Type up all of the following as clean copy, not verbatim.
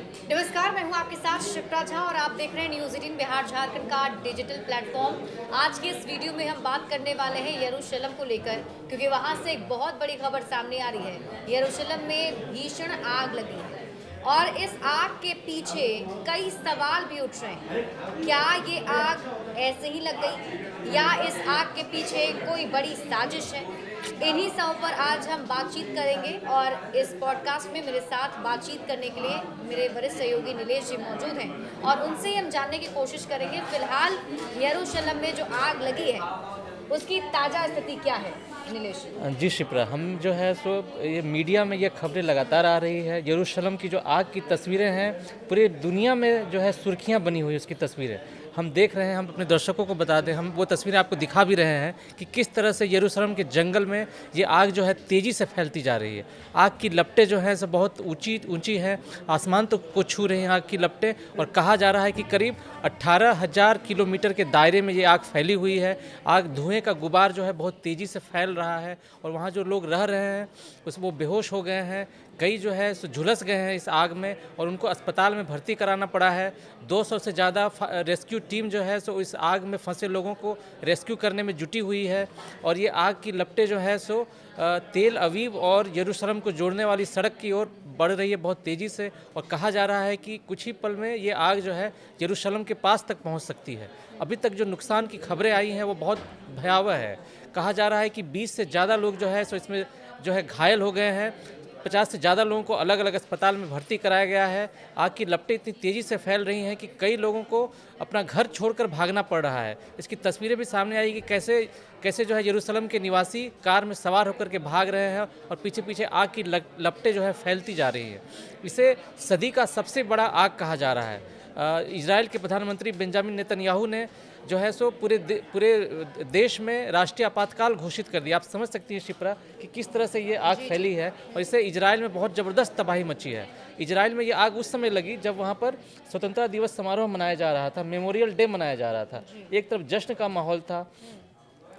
नमस्कार, मैं हूं आपके साथ शिप्रा झा और आप देख रहे हैं न्यूज़ 18 बिहार झारखंड का डिजिटल प्लेटफॉर्म। आज के इस वीडियो में हम बात करने वाले हैं यरूशलेम को लेकर, क्योंकि वहां से एक बहुत बड़ी खबर सामने आ रही है। यरूशलेम में भीषण आग लगी है और इस आग के पीछे कई सवाल भी उठ रहे हैं। क्या ये आग ऐसे ही लग गई या इस आग के पीछे कोई बड़ी साजिश है? इन्हीं सब पर आज हम बातचीत करेंगे और इस पॉडकास्ट में मेरे साथ बातचीत करने के लिए मेरे वरिष्ठ सहयोगी नीलेश जी मौजूद हैं और उनसे हम जानने की कोशिश करेंगे फिलहाल यरूशलेम में जो आग लगी है उसकी ताज़ा स्थिति क्या है। नीलेश जी शिप्रा, हम जो है सो ये मीडिया में ये खबरें लगातार आ रही है। यरूशलेम की जो आग की तस्वीरें हैं, पूरी दुनिया में जो है सुर्खियां बनी हुई उसकी तस्वीरें हम देख रहे हैं। हम अपने दर्शकों को बता दें, हम वो तस्वीरें आपको दिखा भी रहे हैं कि किस तरह से यरूशलेम के जंगल में ये आग जो है तेज़ी से फैलती जा रही है। आग की लपटें जो हैं सब बहुत ऊंची ऊंची हैं, आसमान तो को छू रही हैं आग की लपटें। और कहा जा रहा है कि करीब 18,000 किलोमीटर के दायरे में ये आग फैली हुई है। आग धुएं का गुबार जो है बहुत तेज़ी से फैल रहा है और वहाँ जो लोग रह रहे हैं वो बेहोश हो गए हैं। कई जो है सो झुलस गए हैं इस आग में और उनको अस्पताल में भर्ती कराना पड़ा है। 200 से ज़्यादा रेस्क्यू टीम जो है सो इस आग में फंसे लोगों को रेस्क्यू करने में जुटी हुई है। और ये आग की लपटें जो है सो तेल अवीव और यरूशलेम को जोड़ने वाली सड़क की ओर बढ़ रही है बहुत तेज़ी से। और कहा जा रहा है कि कुछ ही पल में ये आग जो है यरूशलेम के पास तक पहुंच सकती है। अभी तक जो नुकसान की खबरें आई हैं वो बहुत भयावह है। कहा जा रहा है कि 20 से ज़्यादा लोग जो है सो इसमें जो है घायल हो गए हैं। 50 से ज़्यादा लोगों को अलग अलग अस्पताल में भर्ती कराया गया है। आग की लपटें इतनी तेज़ी से फैल रही हैं कि कई लोगों को अपना घर छोड़कर भागना पड़ रहा है। इसकी तस्वीरें भी सामने आई कि कैसे कैसे जो है यरूशलेम के निवासी कार में सवार होकर के भाग रहे हैं और पीछे पीछे आग की लपटें जो है फैलती जा रही है। इसे सदी का सबसे बड़ा आग कहा जा रहा है। इजराइल के प्रधानमंत्री बेंजामिन नेतन्याहू ने जो है सो पूरे देश में राष्ट्रीय आपातकाल घोषित कर दिया। आप समझ सकती हैं शिप्रा कि किस तरह से ये आग फैली है और इससे इजराइल में बहुत ज़बरदस्त तबाही मची है। इजराइल में ये आग उस समय लगी जब वहाँ पर स्वतंत्रता दिवस समारोह मनाया जा रहा था, मेमोरियल डे मनाया जा रहा था। एक तरफ जश्न का माहौल था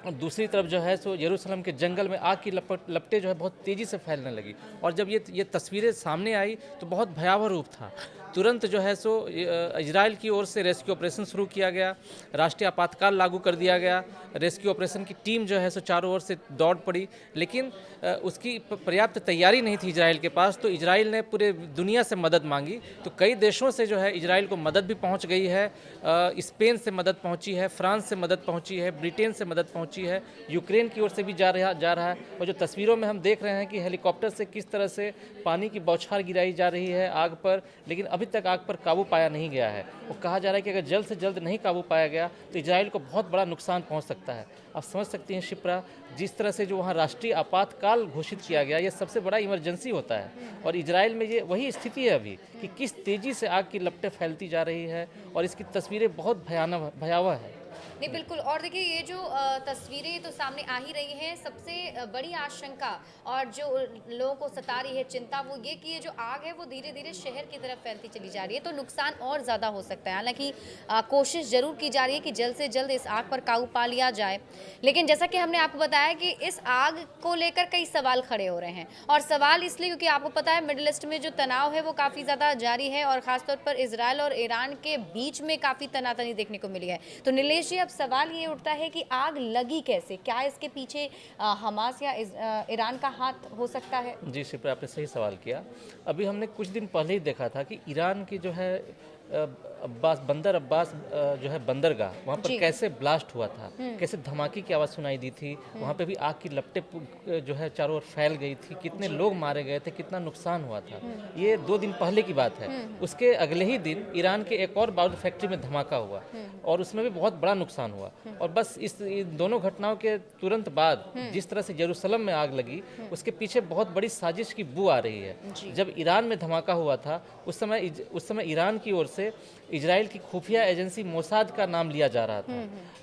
और दूसरी तरफ जो है सो यरूशलेम के जंगल में आग की लपटें जो है बहुत तेज़ी से फैलने लगी। और जब ये तस्वीरें सामने आई तो बहुत भयावह रूप था। तुरंत जो है सो इजराइल की ओर से रेस्क्यू ऑपरेशन शुरू किया गया, राष्ट्रीय आपातकाल लागू कर दिया गया। रेस्क्यू ऑपरेशन की टीम जो है सो चारों ओर से दौड़ पड़ी, लेकिन उसकी पर्याप्त तैयारी नहीं थी इजराइल के पास। तो इजराइल ने पूरे दुनिया से मदद मांगी, तो कई देशों से जो है इजराइल को मदद भी पहुंच गई है। स्पेन से मदद पहुंची है, फ्रांस से मदद पहुंची है, ब्रिटेन से मदद पहुंची है, यूक्रेन की ओर से भी जा रहा है। और जो तस्वीरों में हम देख रहे हैं कि हेलीकॉप्टर से किस तरह से पानी की बौछार गिराई जा रही है आग पर, लेकिन अभी तक आग पर काबू पाया नहीं गया है। वो कहा जा रहा है कि अगर जल्द से जल्द नहीं काबू पाया गया तो इजराइल को बहुत बड़ा नुकसान पहुंच सकता है। आप समझ सकती हैं शिप्रा, जिस तरह से जो वहाँ राष्ट्रीय आपातकाल घोषित किया गया, ये सबसे बड़ा इमरजेंसी होता है। और इजराइल में ये वही स्थिति है अभी कि किस तेज़ी से आग की लपटें फैलती जा रही है और इसकी तस्वीरें बहुत भयावह है। नहीं, बिल्कुल। और देखिए, ये जो तस्वीरें तो सामने आ ही रही हैं। सबसे बड़ी आशंका और जो लोगों को सता रही है चिंता, वो ये कि ये जो आग है वो धीरे धीरे शहर की तरफ फैलती चली जा रही है, तो नुकसान और ज़्यादा हो सकता है। हालांकि कोशिश ज़रूर की जा रही है कि जल्द से जल्द इस आग पर काबू पा लिया जाए, लेकिन जैसा कि हमने आपको बताया कि इस आग को लेकर कई सवाल खड़े हो रहे हैं। और सवाल इसलिए क्योंकि आपको पता है मिडिल ईस्ट में जो तनाव है वो काफ़ी ज़्यादा जारी है और ख़ासतौर पर इजराइल और ईरान के बीच में काफ़ी तनातनी देखने को मिली है। तो नीलेश जी, अब सवाल ये उठता है कि आग लगी कैसे? क्या इसके पीछे हमास या ईरान का हाथ हो सकता है? जी शिप्रा, आपने सही सवाल किया। अभी हमने कुछ दिन पहले ही देखा था कि ईरान की जो है बंदर अब्बास जो है बंदरगाह, वहाँ पर कैसे ब्लास्ट हुआ था, कैसे धमाके की आवाज़ सुनाई दी थी। वहाँ पे भी आग की लपटें जो है चारों ओर फैल गई थी, कितने लोग मारे गए थे, कितना नुकसान हुआ था। ये 2 दिन पहले की बात है। उसके अगले ही दिन ईरान के एक और बारूद फैक्ट्री में धमाका हुआ और उसमें भी बहुत बड़ा नुकसान हुआ। और बस इन दोनों घटनाओं के तुरंत बाद जिस तरह से यरूशलेम में आग लगी, उसके पीछे बहुत बड़ी साजिश की बू आ रही है। जब ईरान में धमाका हुआ था उस समय ईरान की ओर से इजराइल की खुफिया एजेंसी मोसाद का नाम लिया जा रहा था।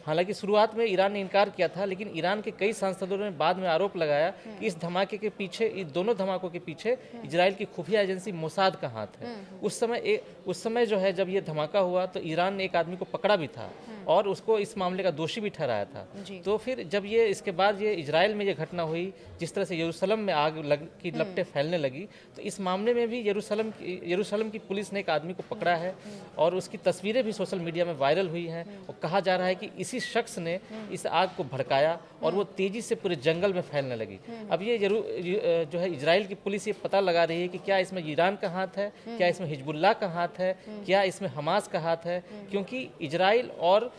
हालांकि शुरुआत में ईरान ने इनकार किया था, लेकिन ईरान के कई सांसदों ने बाद में आरोप लगाया कि इस धमाके के पीछे, इस दोनों धमाकों के पीछे इजराइल की खुफिया एजेंसी मोसाद का हाथ है। उस समय जो है जब ये धमाका हुआ तो ईरान ने एक आदमी को पकड़ा भी था और उसको इस मामले का दोषी भी ठहराया था। जी। तो फिर जब ये इसके बाद ये इजराइल में ये घटना हुई, जिस तरह से यरूशलेम में आग की लपटें फैलने लगी, तो इस मामले में भी यरूशलेम की पुलिस ने एक आदमी को पकड़ा है और उसकी तस्वीरें भी सोशल मीडिया में वायरल हुई हैं और कहा जा रहा है कि इसी शख्स ने इस आग को भड़काया और वो तेजी से पूरे जंगल में फैलने लगी। अब ये जो है इजराइल की पुलिस ये पता लगा रही है कि क्या इसमें ईरान का हाथ है, क्या इसमें हिजबुल्लाह का हाथ है, क्या इसमें हमास का हाथ है, क्योंकि इजराइल और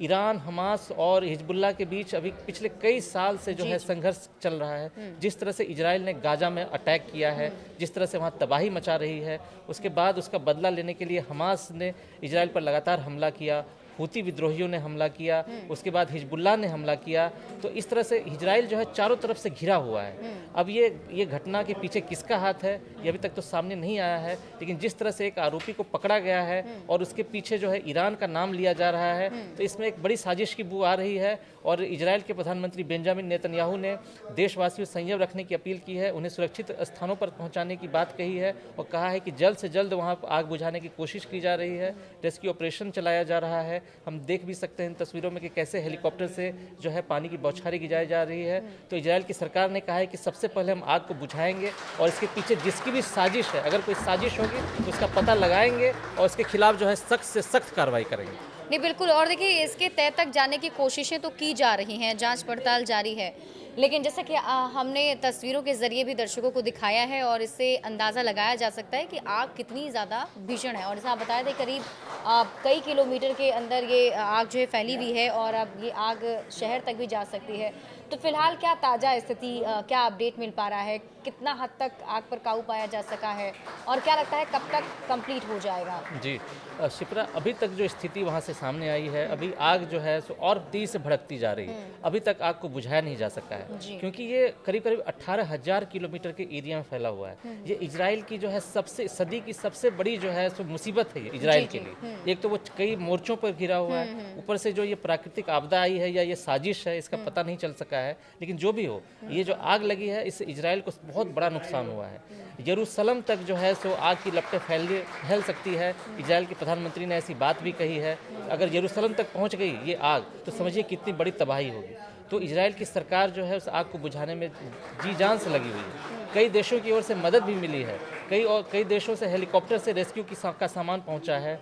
ईरान, हमास और हिजबुल्लाह के बीच अभी पिछले कई साल से जो है संघर्ष चल रहा है। जिस तरह से इजराइल ने गाजा में अटैक किया है, जिस तरह से वहाँ तबाही मचा रही है, उसके बाद उसका बदला लेने के लिए हमास ने इजराइल पर लगातार हमला किया, हूती विद्रोहियों ने हमला किया, उसके बाद हिजबुल्लाह ने हमला किया। तो इस तरह से इजराइल जो है चारों तरफ से घिरा हुआ है। अब ये घटना के पीछे किसका हाथ है ये अभी तक तो सामने नहीं आया है, लेकिन जिस तरह से एक आरोपी को पकड़ा गया है और उसके पीछे जो है ईरान का नाम लिया जा रहा है, तो इसमें एक बड़ी साजिश की बू आ रही है। और इजराइल के प्रधानमंत्री बेंजामिन नेतन्याहू ने देशवासियों से संयम रखने की अपील की है, उन्हें सुरक्षित स्थानों पर पहुंचाने की बात कही है और कहा है कि जल्द से जल्द वहां आग बुझाने की कोशिश की जा रही है, रेस्क्यू ऑपरेशन चलाया जा रहा है। हम देख भी सकते हैं इन तस्वीरों में कि कैसे हेलीकॉप्टर से जो है पानी की बौछारें गिराई जा रही है। तो इजराइल की सरकार ने कहा है कि सबसे पहले हम आग को बुझाएंगे और इसके पीछे जिसकी भी साजिश है, अगर कोई साजिश होगी तो उसका पता लगाएंगे और इसके खिलाफ जो है सख्त से सख्त कार्रवाई करेंगे। नहीं, बिल्कुल। और देखिए, इसके तह तक जाने की कोशिशें तो की जा रही हैं, जांच पड़ताल जारी है, लेकिन जैसा कि हमने तस्वीरों के ज़रिए भी दर्शकों को दिखाया है और इससे अंदाज़ा लगाया जा सकता है कि आग कितनी ज़्यादा भीषण है। और जैसा आप बताए थे, करीब कई किलोमीटर के अंदर ये आग जो है फैली हुई है और अब ये आग शहर तक भी जा सकती है। तो फिलहाल क्या ताज़ा स्थिति, क्या अपडेट मिल पा रहा है, कितना हद तक आग पर काबू पाया जा सका है और क्या लगता है कब तक कंप्लीट हो जाएगा? जी शिप्रा, अभी तक जो स्थिति वहाँ से सामने आई है, अभी आग जो है सो और तेजी से भड़कती जा रही है। अभी तक आग को बुझाया नहीं जा सका है क्योंकि ये करीब करीब 18,000 किलोमीटर के एरिया में फैला हुआ है। ये इजराइल की जो है सदी की सबसे बड़ी जो है सो मुसीबत है ये इजराइल के लिए। एक तो वो कई मोर्चों पर घिरा हुआ है, ऊपर से जो ये प्राकृतिक आपदा आई है या ये साजिश है, इसका पता नहीं चल सका है। लेकिन जो भी हो, ये जो आग लगी है इससे इजराइल को बहुत बड़ा नुकसान हुआ है। यरूशलेम तक जो है सो आग की लपटें फैल सकती है। इजराइल के प्रधानमंत्री ने ऐसी बात भी कही है, अगर यरूशलेम तक पहुंच गई ये आग तो समझिए कितनी बड़ी तबाही होगी। तो इजराइल की सरकार जो है उस आग को बुझाने में जी जान से लगी हुई है। कई देशों की ओर से मदद भी मिली है, कई देशों से हेलीकॉप्टर से रेस्क्यू का सामान पहुंचा है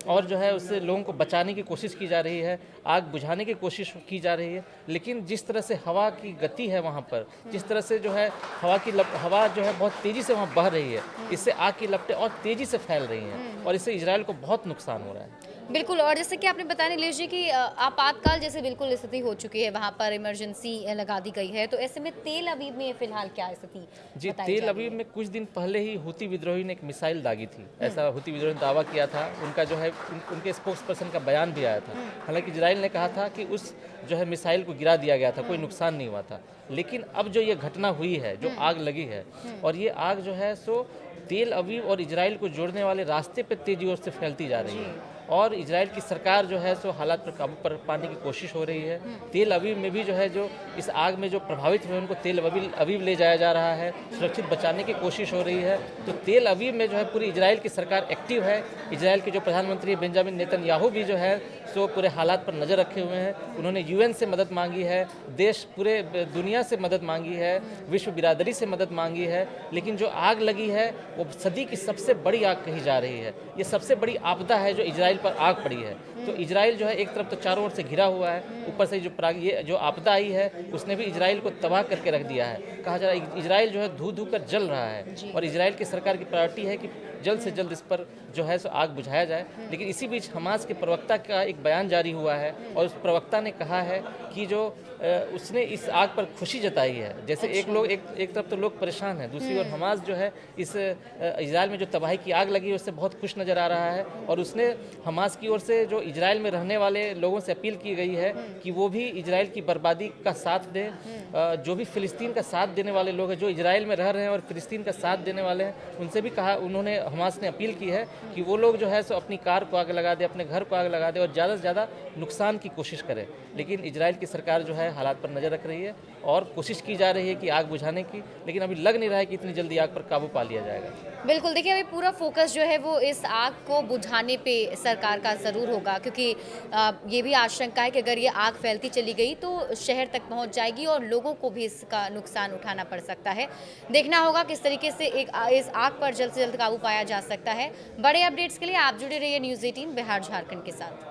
और जो है उससे लोगों को बचाने की कोशिश की जा रही है, आग बुझाने की कोशिश की जा रही है। लेकिन जिस तरह से हवा की गति है वहाँ पर, जिस तरह से जो है हवा जो है बहुत तेज़ी से वहाँ बह रही है, इससे आग की लपटें और तेज़ी से फैल रही हैं और इससे इजराइल को बहुत नुकसान हो रहा है। बिल्कुल। और जैसे कि आपने बताया नीलेश जी कि आपातकाल जैसे बिल्कुल स्थिति हो चुकी है, वहाँ पर इमरजेंसी लगा दी गई है, तो ऐसे में तेल अवीव में फिलहाल क्या स्थिति? जी, तेल अवीव में कुछ दिन पहले ही हूती विद्रोही ने एक मिसाइल दागी थी, ऐसा हूती विद्रोही ने दावा किया था। उनका जो है उनके स्पोक्स पर्सन का बयान भी आया था। हालांकि इजराइल ने कहा था कि उस जो है मिसाइल को गिरा दिया गया था, कोई नुकसान नहीं हुआ था। लेकिन अब जो ये घटना हुई है, जो आग लगी है, और ये आग जो है सो तेल अवीव और इजराइल को जोड़ने वाले रास्ते पर तेजी ओर से फैलती जा रही है और इजराइल की सरकार जो है सो हालात पर काबू पर पाने की कोशिश हो रही है। तेल अवीव में भी जो है जो इस आग में जो प्रभावित हुए उनको तेल अवीव ले जाया जा रहा है, सुरक्षित बचाने की कोशिश हो रही है। तो तेल अवीव में जो है पूरी इजराइल की सरकार एक्टिव है। इजराइल के जो प्रधानमंत्री बेंजामिन नेतन्याहू भी जो है सो पूरे हालात पर नज़र रखे हुए हैं। उन्होंने यूएन से मदद मांगी है, पूरे दुनिया से मदद मांगी है, विश्व बिरादरी से मदद मांगी है। लेकिन जो आग लगी है वो सदी की सबसे बड़ी आग कही जा रही है। ये सबसे बड़ी आपदा है जो इजराइल पर आग पड़ी है। तो इजराइल जो है एक तरफ तो चारों ओर से घिरा हुआ है, ऊपर से ये जो आपदा आई है उसने भी इजराइल को तबाह करके रख दिया है। कहा जा रहा है इजराइल जो है धू कर जल रहा है और इजराइल की सरकार की प्रायोरिटी है कि जल्द से जल्द इस पर जो है सो आग बुझाया जाए। लेकिन इसी बीच हमास के प्रवक्ता का एक बयान जारी हुआ है और उस प्रवक्ता ने कहा है कि जो उसने इस आग पर खुशी जताई है। जैसे एक तरफ तो लोग परेशान हैं, दूसरी ओर हमास जो है इस इजराइल में जो तबाही की आग लगी है उससे बहुत खुश नज़र आ रहा है। और उसने हमास की ओर से जो इजराइल में रहने वाले लोगों से अपील की गई है कि वो भी इजराइल की बर्बादी का साथ दें। जो भी फ़िलिस्तीन का साथ देने वाले लोग हैं, जो इजराइल में रह रहे हैं और फ़िलिस्तीन का साथ देने वाले हैं, उनसे भी कहा, उन्होंने हमास ने अपील की है कि वो लोग जो है सो अपनी कार को आग लगा दे, अपने घर को आग लगा दे और ज़्यादा से ज़्यादा नुकसान की कोशिश करें। लेकिन इजराइल की सरकार जो है हालात पर नज़र रख रही है और कोशिश की जा रही है कि आग बुझाने की, लेकिन अभी लग नहीं रहा है कि इतनी जल्दी आग पर काबू पा लिया जाएगा। बिल्कुल। देखिए, अभी पूरा फोकस जो है वो इस आग को बुझाने पे सरकार का ज़रूर होगा, क्योंकि ये भी आशंका है कि अगर ये आग फैलती चली गई तो शहर तक पहुंच जाएगी और लोगों को भी इसका नुकसान उठाना पड़ सकता है। देखना होगा किस तरीके से इस आग पर जल्द से जल्द काबू पाया जा सकता है। बड़े अपडेट्स के लिए आप जुड़े रहिए न्यूज़ 18 बिहार झारखंड के साथ।